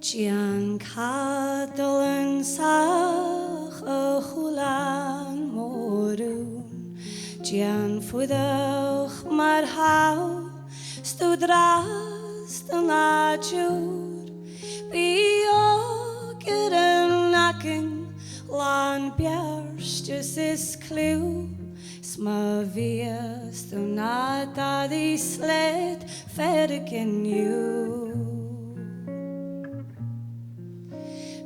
Gian Cadalan Samhach a Cadalan morún, Gian fudach mar hau, stu drast an adjúr, Bí ogyr nakin, lan bjarstus is clú, Sma vias stu nata di sled fergin you.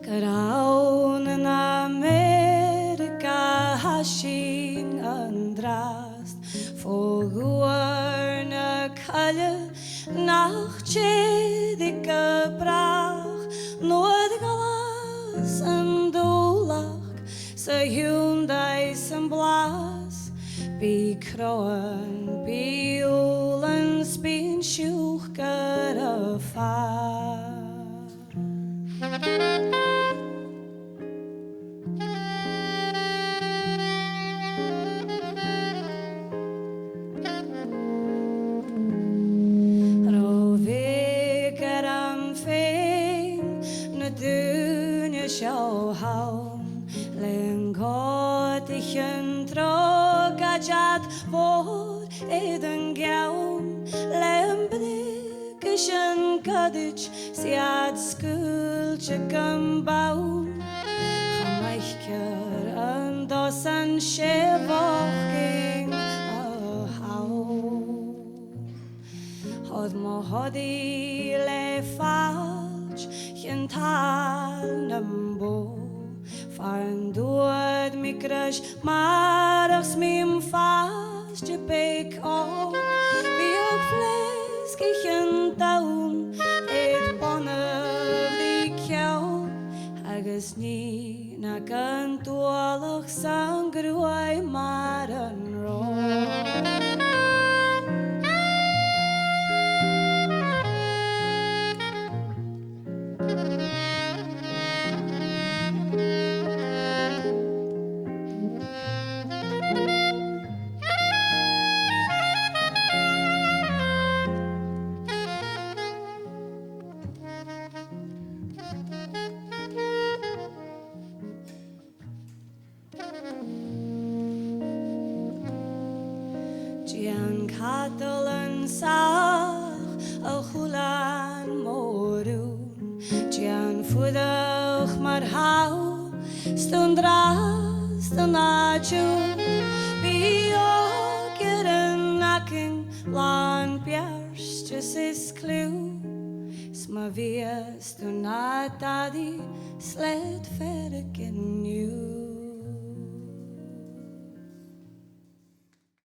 Graun in Amerika hashin andrast, Foguarna kalle nach tjedike brach, Noord glas en dolach, se Hyundai en blas, Bí kroen, bí olen, spin sjuker a far. Sjå haun, len god ichen trogajat vor eden gaun, len blikischen kadich siad skulche gambaun, Jamaiker and dosan shevoching a haun, Hod mo hodi le falch, Gental nambo, Faran dood mi crush, Marachs mim fast je pek o, Bí og flesk ich en daun, Et bonnev di kjaun, Agus ni na gan dwalach sang gruai mar an ro. Gian Cadalan Samhach a Cadalan morún, Gian fudach mar hau, stund rast an adjúr, Bí ogyr nakin, lan bjarstus is clú, Sma vias stu nata di sled fergin you.